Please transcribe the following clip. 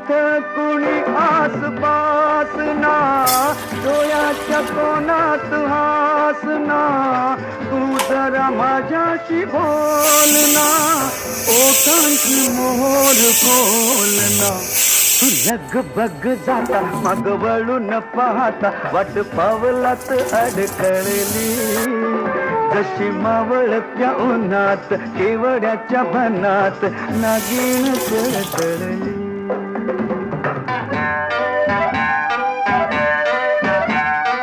इथं कुणी आसपास ना, डोळ्याच्या कोणात हास ना, तू जरा माझ्याशी बोल ना, ओठांची मोहर खोल ना. तू लगबग जाता मग वळून पाहता, वाट पावलात अडकळली, जशी मावळत्या उन्हात केवड्याच्या बनात नागिण चढली.